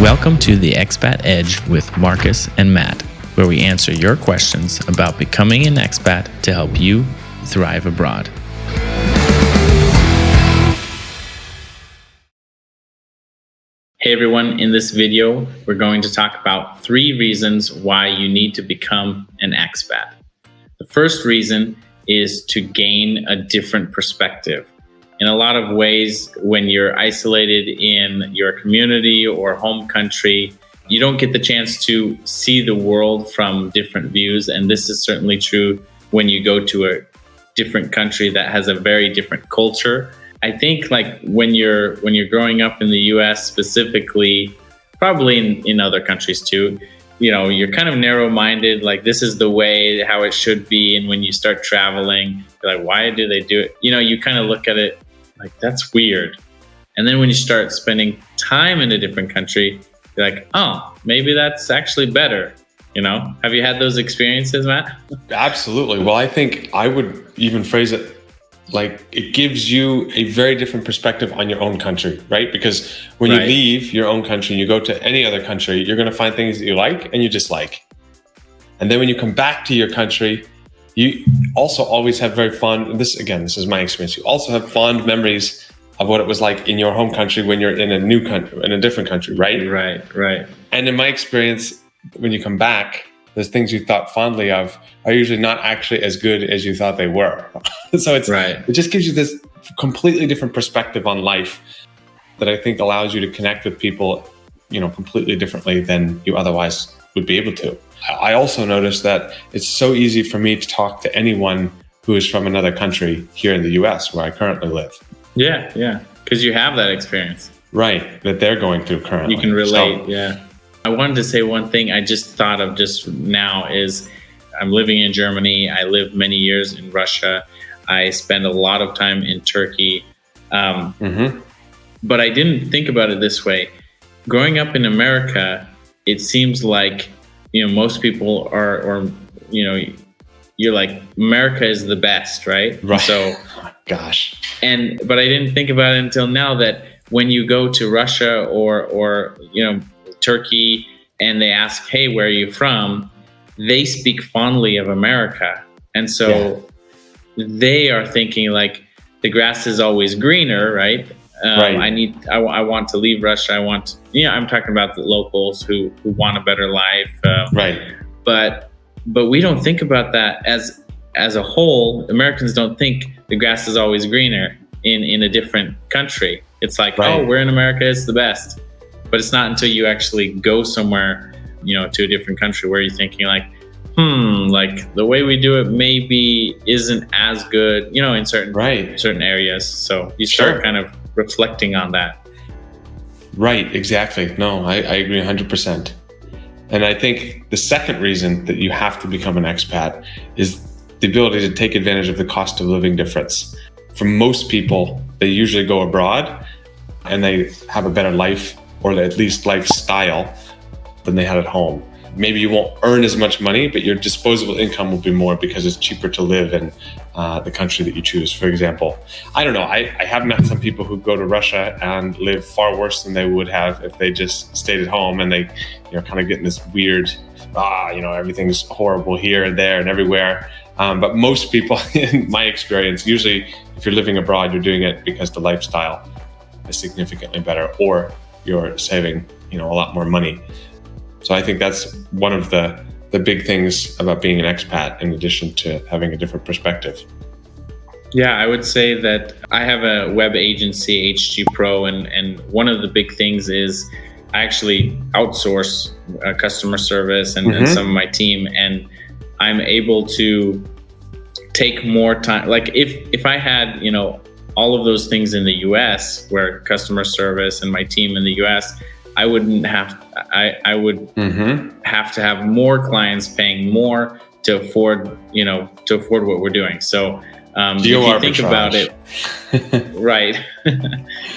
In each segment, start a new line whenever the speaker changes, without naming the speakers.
Welcome to the Expat Edge with Marcus and Matt, where we answer your questions about becoming an expat to help you thrive abroad. Hey everyone, in this video, we're going to talk about 3 reasons why you need to become an expat. The first reason is to gain a different perspective. In a lot of ways, when you're isolated in your community or home country, you don't get the chance to see the world from different views. And this is certainly true when you go to a different country that has a very different culture. I think like when you're growing up in the US specifically, probably in other countries too, you know, you're kind of narrow-minded, like this is the way, how it should be. And when you start traveling, you're like, why do they do it? You know, you kind of look at it like, that's weird. And then when you start spending time in a different country, you're like, oh, maybe that's actually better. You know, have you had those experiences, Matt?
Absolutely. Well, I think I would even phrase it like it gives you a very different perspective on your own country, right? Because when you leave your own country and you go to any other country, you're going to find things that you like and you dislike. And then when you come back to your country, you also always have very fond, this is my experience, you also have fond memories of what it was like in your home country when you're in a new country, in a different country, right?
Right.
And in my experience, when you come back, those things you thought fondly of are usually not actually as good as you thought they were. So it just gives you this completely different perspective on life that I think allows you to connect with people, you know, completely differently than you otherwise would be able to. I also noticed that it's so easy for me to talk to anyone who is from another country here in the US where I currently live.
Yeah. Because you have that experience.
Right, that they're going through currently.
You can relate, yeah. I wanted to say one thing I just thought of just now is I'm living in Germany. I lived many years in Russia. I spend a lot of time in Turkey. But I didn't think about it this way. Growing up in America, it seems like, you know, most people are, or, you know, you're like, America is the best, right?
Right.
So,
gosh.
But I didn't think about it until now that when you go to Russia or you know, Turkey, and they ask, hey, where are you from? They speak fondly of America. And so they are thinking like the grass is always greener, right? I want to leave Russia. I'm talking about the locals who want a better life. But we don't think about that as a whole. Americans don't think the grass is always greener in a different country. It's like, oh, we're in America, it's the best. But it's not until you actually go somewhere, you know, to a different country where you're thinking like, like the way we do it maybe isn't as good, you know, in certain areas. So you start kind of reflecting on that. Right,
exactly. No, I agree 100%. And I think the second reason that you have to become an expat is the ability to take advantage of the cost of living difference. For most people, they usually go abroad and they have a better life, or at least lifestyle, than they had at home. Maybe you won't earn as much money, but your disposable income will be more because it's cheaper to live in the country that you choose. For example, I don't know, I have met some people who go to Russia and live far worse than they would have if they just stayed at home, and they, you know, kind of get in this weird, you know, everything's horrible here and there and everywhere. But most people, in my experience, usually if you're living abroad, you're doing it because the lifestyle is significantly better, or you're saving, you know, a lot more money. So I think that's one of the big things about being an expat, in addition to having a different perspective.
Yeah, I would say that I have a web agency, HG Pro, and one of the big things is I actually outsource customer service and some of my team, and I'm able to take more time. Like if I had, you know, all of those things in the US, where customer service and my team in the US, I would have to have more clients paying more to afford what we're doing. So if you think about it, right?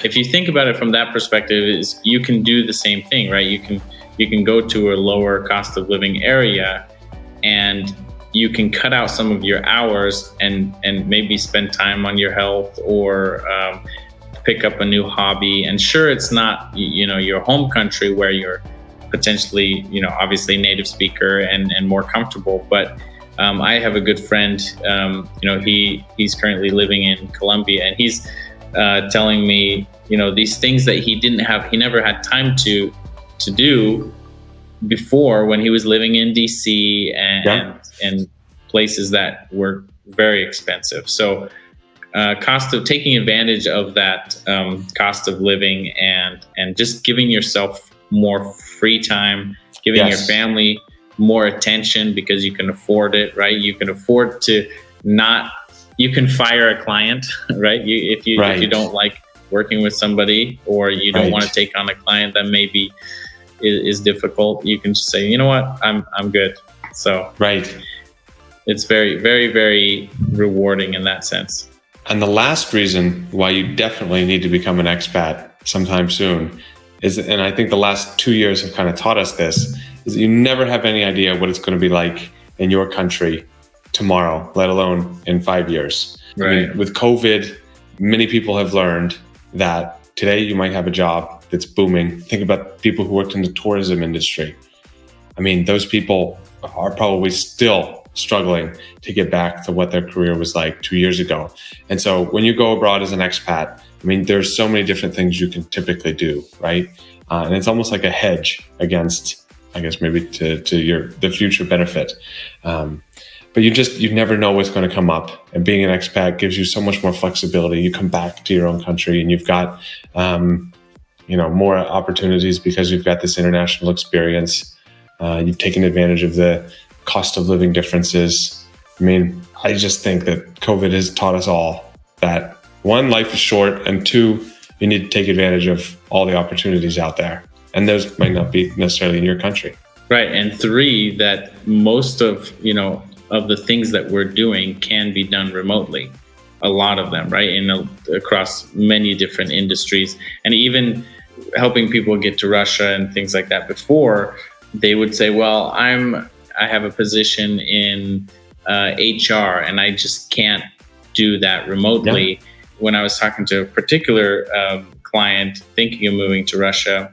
If you think about it from that perspective, is you can do the same thing, right? You can go to a lower cost of living area, and you can cut out some of your hours and maybe spend time on your health, or pick up a new hobby. And sure, it's not, your home country where you're potentially, obviously native speaker and more comfortable. But I have a good friend, he's currently living in Colombia, and he's telling me, these things that he never had time to do before when he was living in DC and places that were very expensive. So cost of taking advantage of that cost of living and just giving yourself more free time, giving your family more attention because you can afford it, right? You can afford to you can fire a client, right? If you don't like working with somebody, or you don't want to take on a client that maybe is difficult, you can just say, you know what, I'm good. So it's very, very, very rewarding in that sense.
And the last reason why you definitely need to become an expat sometime soon is, and I think the last 2 years have kind of taught us this, is that you never have any idea what it's going to be like in your country tomorrow, let alone in 5 years.
Right.
I mean, with COVID, many people have learned that today you might have a job that's booming. Think about people who worked in the tourism industry. I mean, those people are probably still struggling to get back to what their career was like 2 years ago. And so when you go abroad as an expat, I mean, there's so many different things you can typically do, right? And it's almost like a hedge against, I guess, maybe to the future benefit. But you never know what's going to come up. And being an expat gives you so much more flexibility. You come back to your own country and you've got, more opportunities because you've got this international experience. You've taken advantage of the cost of living differences. I mean, I just think that COVID has taught us all that, one, life is short, and two, you need to take advantage of all the opportunities out there. And those might not be necessarily in your country.
Right. And three, that most of the things that we're doing can be done remotely. A lot of them, right? Across many different industries, and even helping people get to Russia and things like that. Before, they would say, well, I have a position in HR and I just can't do that remotely. Yeah. When I was talking to a particular client thinking of moving to Russia,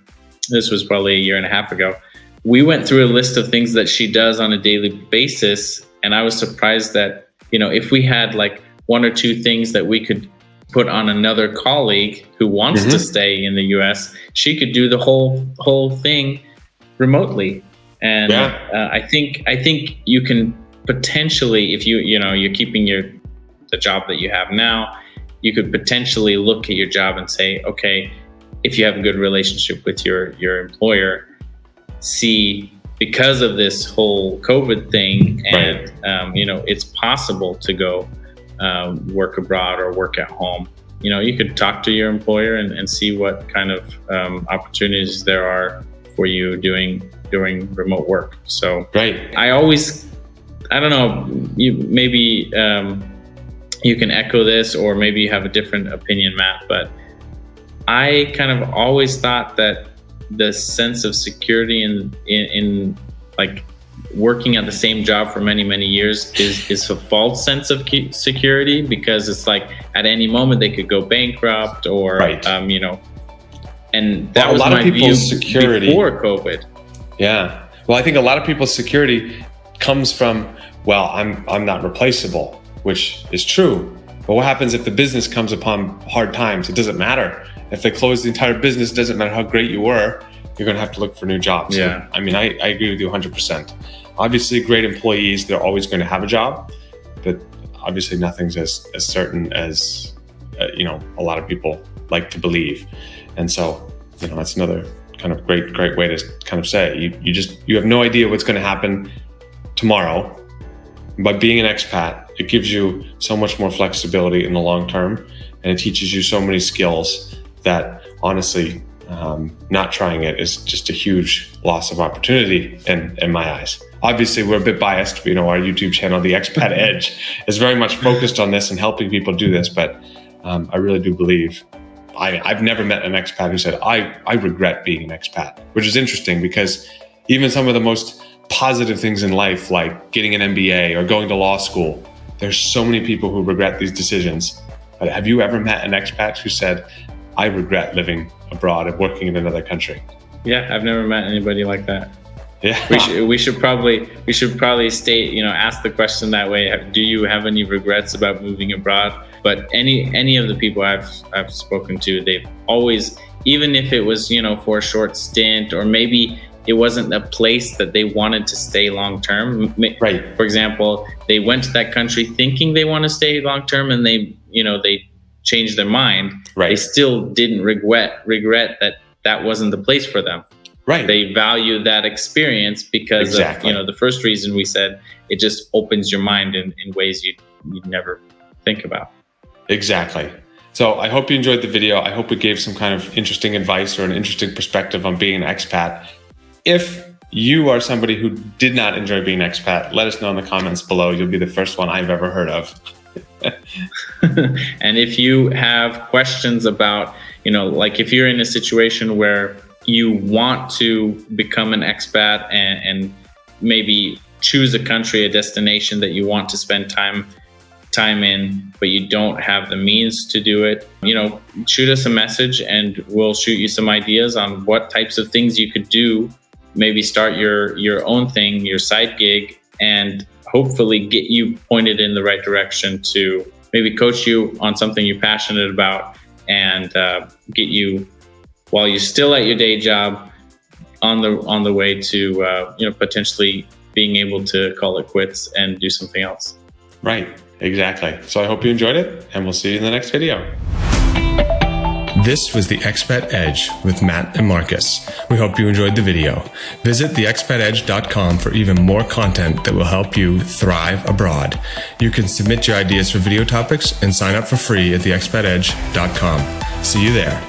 this was probably a year and a half ago, we went through a list of things that she does on a daily basis. And I was surprised that, if we had like one or two things that we could put on another colleague who wants to stay in the US, she could do the whole thing remotely. And I think you can potentially, if you're keeping the job that you have now, you could potentially look at your job and say, okay, if you have a good relationship with your employer, see, because of this whole COVID thing, and it's possible to go work abroad or work at home. You could talk to your employer and see what kind of opportunities there are for you doing remote work. So I don't know, maybe you can echo this, or maybe you have a different opinion, Matt, but I kind of always thought that the sense of security in like working at the same job for many, many years is a false sense of security, because it's like at any moment they could go bankrupt, or and that was my view before COVID.
Yeah. Well, I think a lot of people's security comes from, well, I'm not replaceable, which is true. But what happens if the business comes upon hard times? It doesn't matter. If they close the entire business, it doesn't matter how great you were, you're going to have to look for new jobs.
Yeah.
So, I mean, I agree with you 100%. Obviously, great employees, they're always going to have a job, but obviously nothing's as certain as, a lot of people like to believe. And so, that's another kind of great way to kind of say you have no idea what's going to happen tomorrow. By being an expat, it gives you so much more flexibility in the long term, and it teaches you so many skills that honestly, not trying it is just a huge loss of opportunity in my eyes. Obviously, we're a bit biased. Our YouTube channel, The Expat Edge, is very much focused on this and helping people do this. But I really do believe, I've never met an expat who said, I regret being an expat, which is interesting, because even some of the most positive things in life, like getting an MBA or going to law school, there's so many people who regret these decisions. But have you ever met an expat who said, I regret living abroad and working in another country.
Yeah, I've never met anybody like that.
Yeah.
We should probably state, ask the question that way. Do you have any regrets about moving abroad? But any of the people I've spoken to, they've always, even if it was, for a short stint, or maybe it wasn't a place that they wanted to stay long term.
Right.
For example, they went to that country thinking they want to stay long term, and they changed their mind.
Right.
They still didn't regret that wasn't the place for them.
Right.
They value that experience because
Exactly.
of, the first reason we said, it just opens your mind in ways you'd never think about.
Exactly. So I hope you enjoyed the video. I hope it gave some kind of interesting advice or an interesting perspective on being an expat. If you are somebody who did not enjoy being an expat, let us know in the comments below. You'll be the first one I've ever heard of.
And if you have questions about, like if you're in a situation where you want to become an expat and maybe choose a country, a destination that you want to spend time in, but you don't have the means to do it, shoot us a message and we'll shoot you some ideas on what types of things you could do. Maybe start your own thing, your side gig, and hopefully get you pointed in the right direction to maybe coach you on something you're passionate about and get you, while you're still at your day job, on the way to potentially being able to call it quits and do something else.
Right, exactly. So I hope you enjoyed it, and we'll see you in the next video. This was the Expat Edge with Matt and Marcus. We hope you enjoyed the video. Visit theexpatedge.com for even more content that will help you thrive abroad. You can submit your ideas for video topics and sign up for free at theexpatedge.com. See you there.